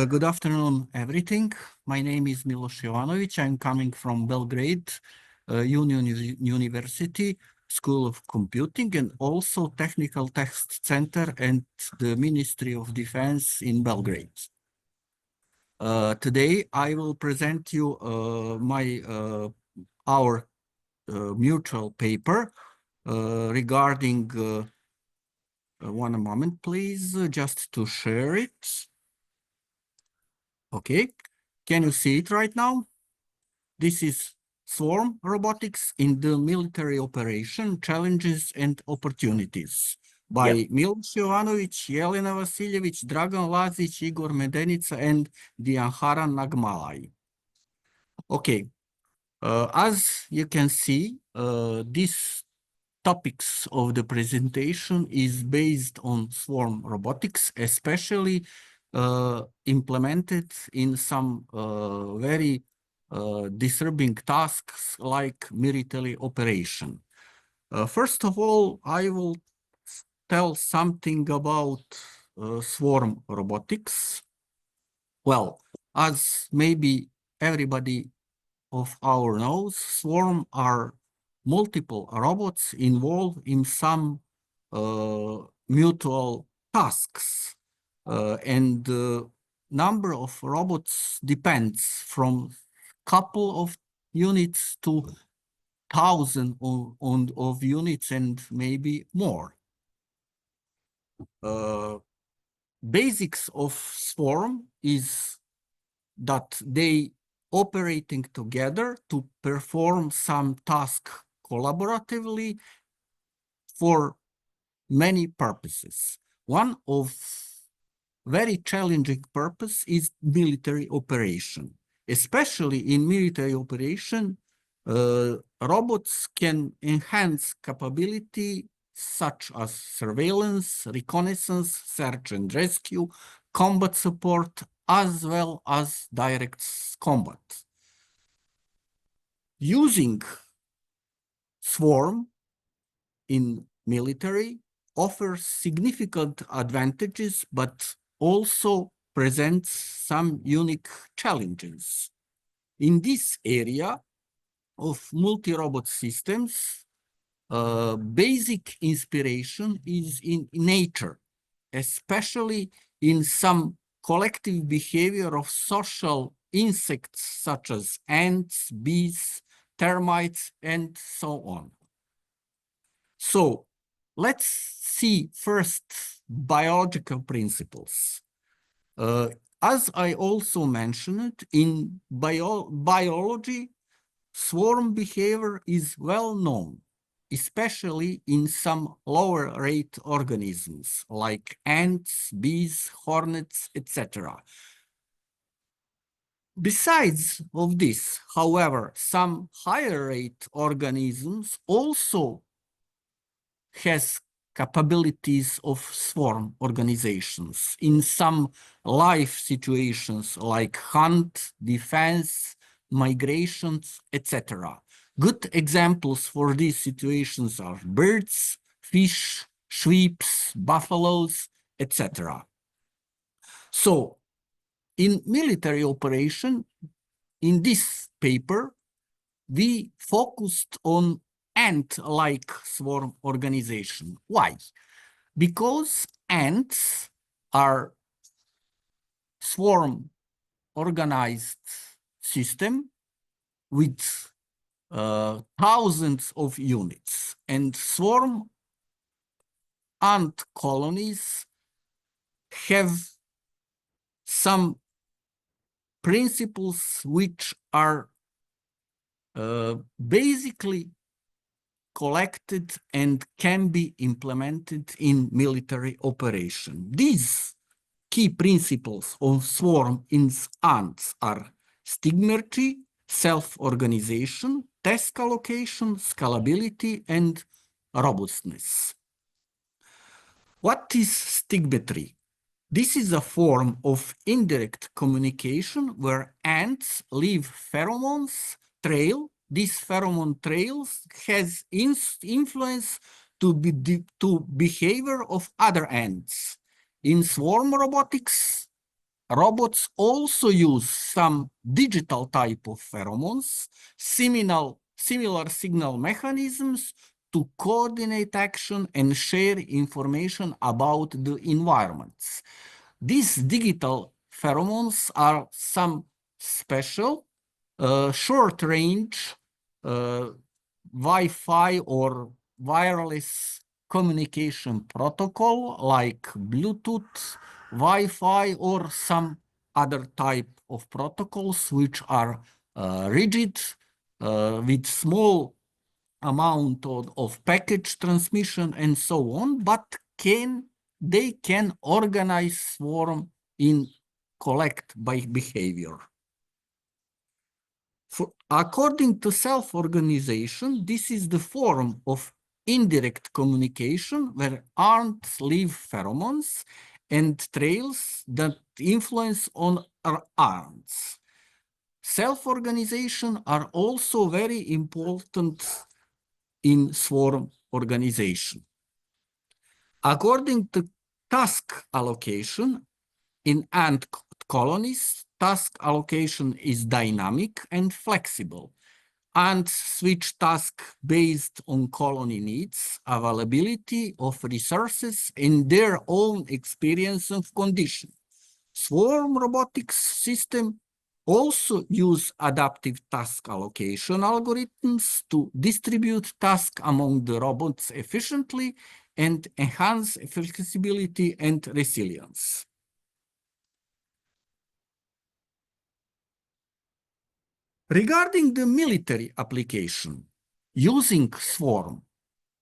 Good afternoon, everything. My name is Milos Jovanovic. I'm coming from Belgrade Union University School of Computing and also Technical Test Center and the Ministry of Defense in Belgrade. Today, I will present you our mutual paper regarding, one moment, please, just to share it. Okay, can you see it right now? This is Swarm Robotics in the Military Operation, Challenges and Opportunities by Milos Jovanovic, Jelena Vasiljevic, Dragan, Lazic, Igor, Medenica, and Dhinaharan Nagamalai. Okay, as you can see, these topics of the presentation is based on swarm robotics, especially implemented in some very disturbing tasks like military operation. First of all, I will tell something about swarm robotics. Well, as maybe everybody of our knows, swarm are multiple robots involved in some mutual tasks, and the number of robots depends from couple of units to thousand of units and maybe more. Basics of swarm is that they operating together to perform some task collaboratively for many purposes. One of very challenging purpose is military operation. Especially in military operation, robots can enhance capability such as surveillance, reconnaissance, search and rescue, combat support, as well as direct combat. Using swarm in military offers significant advantages, but also presents some unique challenges. In this area of multi-robot systems, basic inspiration is in nature, especially in some collective behavior of social insects such as ants, bees, termites, and so on. So let's see first biological principles. As I also mentioned, in biology, swarm behavior is well known, especially in some lower rate organisms like ants, bees, hornets, etc. Besides of this, however, some higher rate organisms also has capabilities of swarm organizations in some life situations like hunt, defense, migrations, etc. Good examples for these situations are birds, fish, sheep, buffaloes, etc. So, in military operation, in this paper, we focused on ant-like swarm organization. Why? Because ants are swarm organized system with thousands of units, and swarm ant colonies have some principles which are basically collected and can be implemented in military operation. These key principles of swarm in ants are stigmergy, self-organization, task allocation, scalability, and robustness. What is stigmetry? This is a form of indirect communication where ants leave pheromones trail. These pheromone trails has influence to behavior of other ants. In swarm robotics, robots also use some digital type of pheromones, similar signal mechanisms to coordinate action and share information about the environments. These digital pheromones are some special short-range Wi-Fi or wireless communication protocol like Bluetooth, Wi-Fi, or some other type of protocols which are rigid with small amount of package transmission and so on, but they can organize swarm in collect by behavior. According to self-organization, this is the form of indirect communication where ants leave pheromones and trails that influence on our ants. Self-organization are also very important in swarm organization. According to task allocation, in ant colonies, task allocation is dynamic and flexible. Ants switch tasks based on colony needs, availability of resources, and their own experience of conditions. Swarm robotics system also use adaptive task allocation algorithms to distribute tasks among the robots efficiently and enhance flexibility and resilience. Regarding the military application, using swarm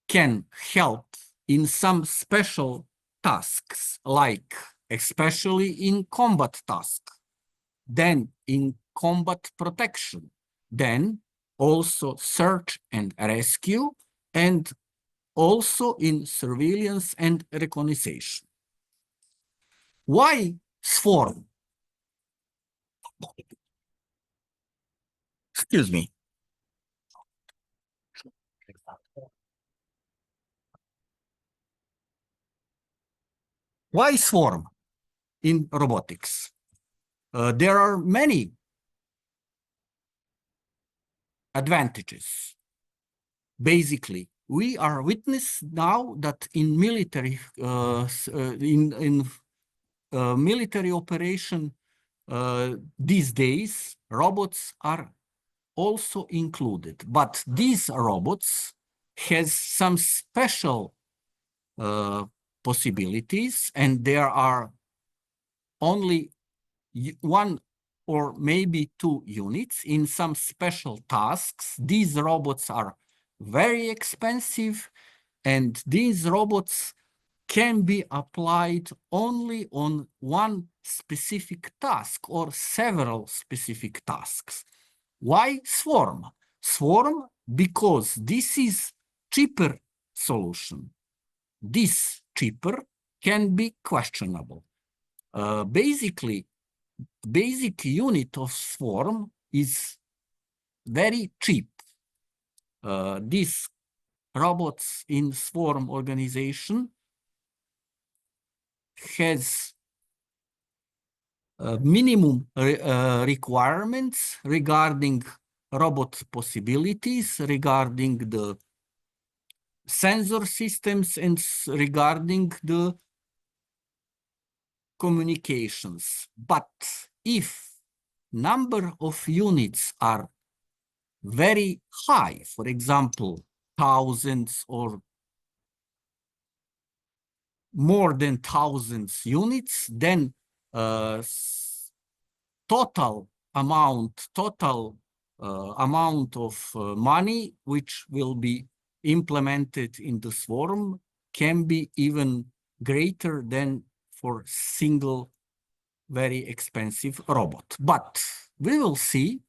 can help in some special tasks, like especially in combat tasks, then in combat protection, then also search and rescue, and also in surveillance and reconnaissance. Why swarm? Excuse me. Why swarm in robotics? There are many advantages. Basically, we are witness now that in military military operation these days, robots are also included, but these robots has some special possibilities, and there are only one or maybe two units in some special tasks. These robots are very expensive, and these robots can be applied only on one specific task or several specific tasks. Why swarm? Swarm because this is cheaper solution. This cheaper can be questionable. Basically, basic unit of swarm is very cheap. These robots in swarm organization has minimum requirements regarding robot possibilities, regarding the sensor systems, and regarding the communications. But if number of units are very high, for example, thousands or more than thousands units, then total amount of money which will be implemented in the swarm can be even greater than for single very expensive robot. But we will see,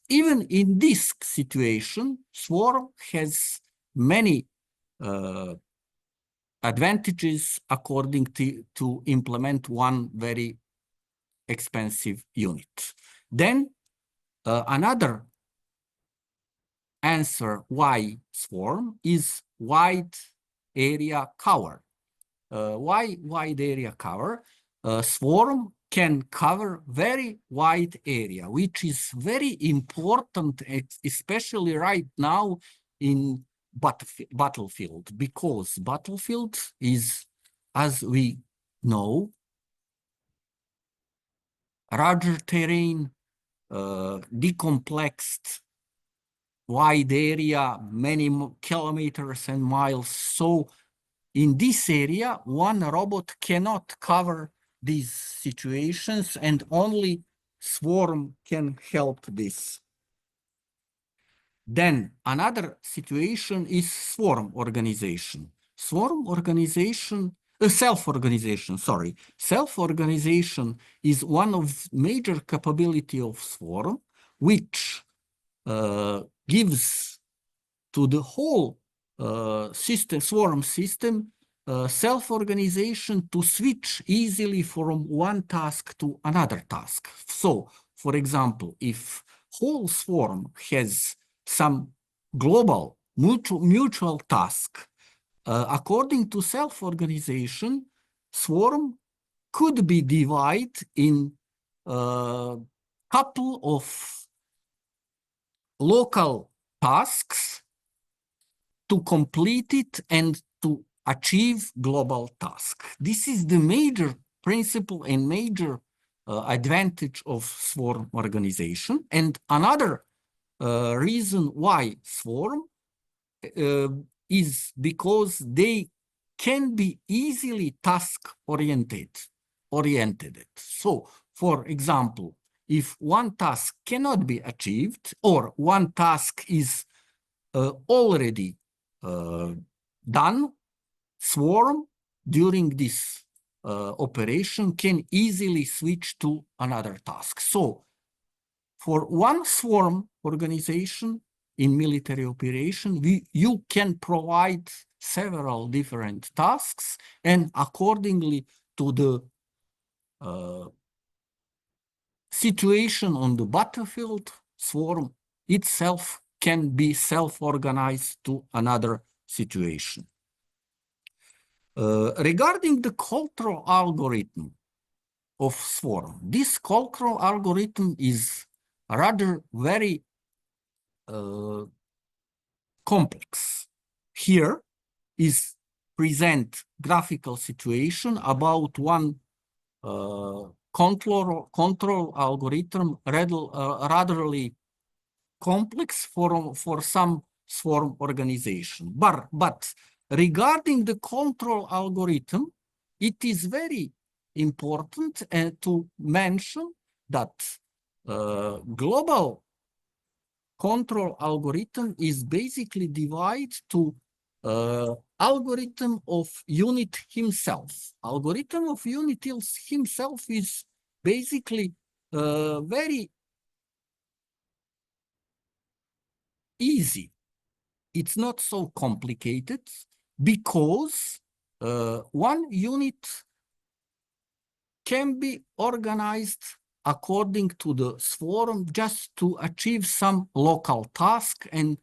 even in this situation, swarm has many advantages according to implement one very expensive unit. Then another answer why swarm is wide area cover. Why wide area cover? Swarm can cover very wide area, which is very important, especially right now in battlefield, because battlefield is, as we know, larger terrain, decomplexed, wide area, many kilometers and miles. So in this area, one robot cannot cover these situations, and only swarm can help this. Then another situation is swarm organization. Self-organization, sorry. Self-organization is one of major capability of swarm, which gives to the whole swarm system self-organization to switch easily from one task to another task. So, for example, if whole swarm has some global mutual task, according to self-organization, swarm could be divided in a couple of local tasks to complete it and to achieve global task. This is the major principle and major advantage of swarm organization. And another reason why swarm is because they can be easily task-oriented. So, for example, if one task cannot be achieved or one task is already done, swarm during this operation can easily switch to another task. So for one swarm organization in military operation, you can provide several different tasks, and accordingly to the situation on the battlefield, swarm itself can be self-organized to another situation. Regarding the control algorithm of swarm, this control algorithm is rather very complex. Here is present graphical situation about one control algorithm ratherly complex for some swarm organization. But regarding the control algorithm, it is very important to mention that global control algorithm is basically divided to algorithm of unit himself. Algorithm of unit himself is basically very easy. It's not so complicated because one unit can be organized according to the swarm just to achieve some local task, and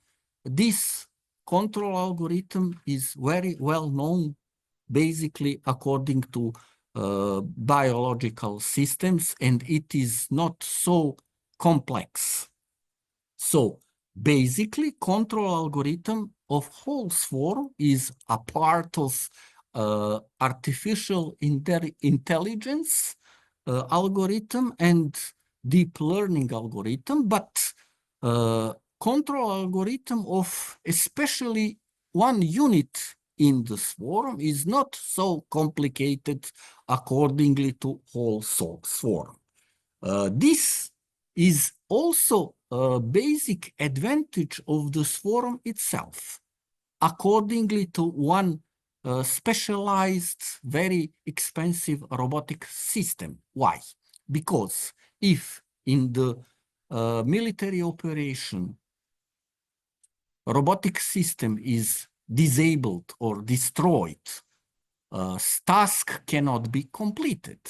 this control algorithm is very well known basically according to biological systems, and it is not so complex. So basically, control algorithm of whole swarm is a part of artificial intelligence algorithm and deep learning algorithm, but control algorithm of especially one unit in the swarm is not so complicated accordingly to whole swarm. This is also a basic advantage of the swarm itself, accordingly to one specialized, very expensive robotic system. Why? Because if in the military operation, robotic system is disabled or destroyed, task cannot be completed.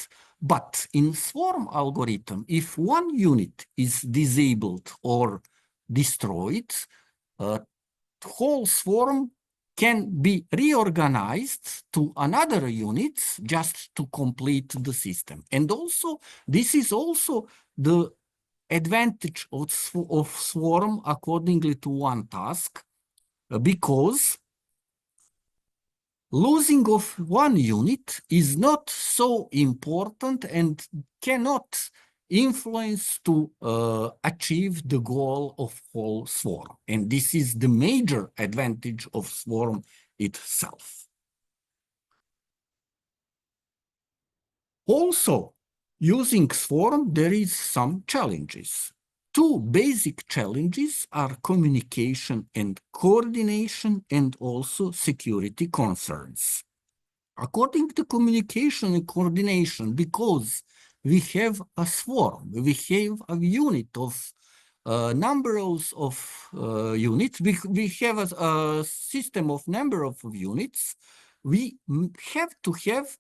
But in swarm algorithm, if one unit is disabled or destroyed, whole swarm can be reorganized to another unit just to complete the system. And also, this is also the advantage of swarm accordingly to one task, because losing of one unit is not so important and cannot influence to achieve the goal of whole swarm. And this is the major advantage of swarm itself. Also, using swarm, there is some challenges. Two basic challenges are communication and coordination, and also security concerns. According to communication and coordination, because we have a swarm, we have a unit of numbers of units, we have a system of number of units, we have to have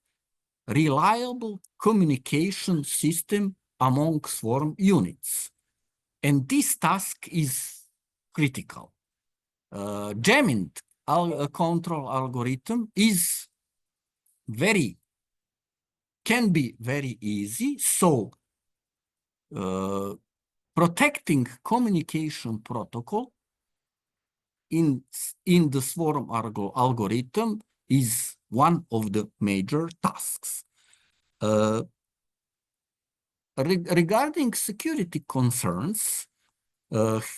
reliable communication system among swarm units. And this task is critical. Jamming control algorithm can be very easy. So protecting communication protocol in the swarm algorithm is one of the major tasks. Regarding security concerns,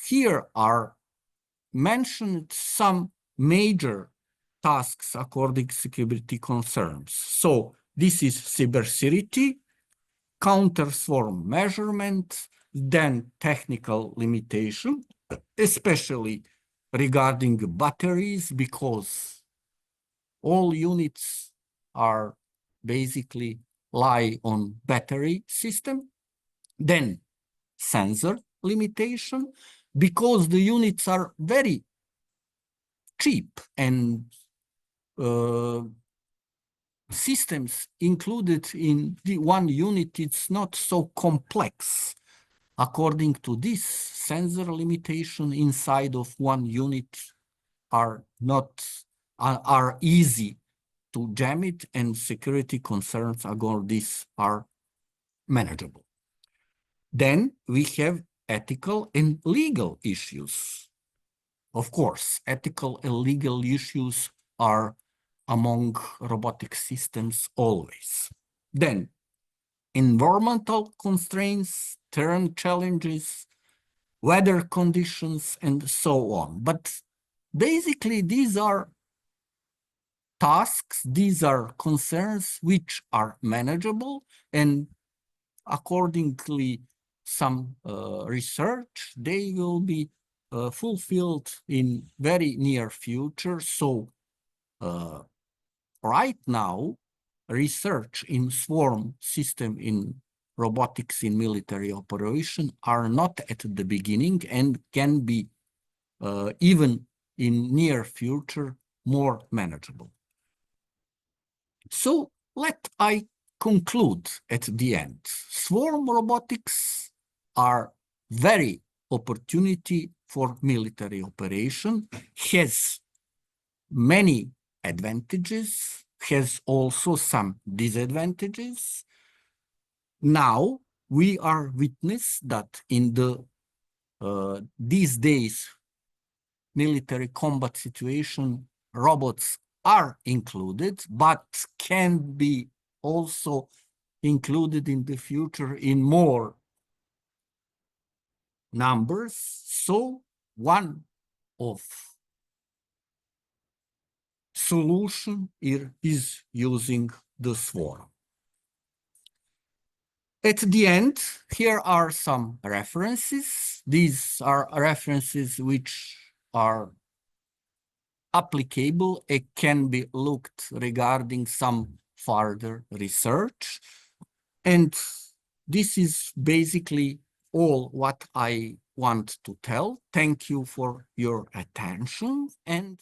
here are mentioned some major tasks according to security concerns. So this is cybersecurity, counter swarm measurement, then technical limitation, especially regarding batteries, because all units are basically lie on battery system. Then sensor limitation, because the units are very cheap and systems included in the one unit, it's not so complex. According to this, sensor limitation inside of one unit are easy to jam it, and security concerns about this are manageable. Then we have ethical and legal issues. Of course, ethical and legal issues are among robotic systems always. Then, environmental constraints, terrain challenges, weather conditions, and so on. But basically, these are tasks, these are concerns which are manageable, and accordingly some research, they will be fulfilled in very near future. So right now, research in swarm system in robotics in military operation are not at the beginning and can be even in near future more manageable. So I conclude at the end. Swarm robotics are very opportunity for military operation, has many advantages, has also some disadvantages. Now we are witness that in these days military combat situation, robots are included, but can be also included in the future in more numbers. So one of solution is using the swarm. At the end, here are some references. These are references which are applicable. It can be looked regarding some further research. And this is basically all what I want to tell. Thank you for your attention. And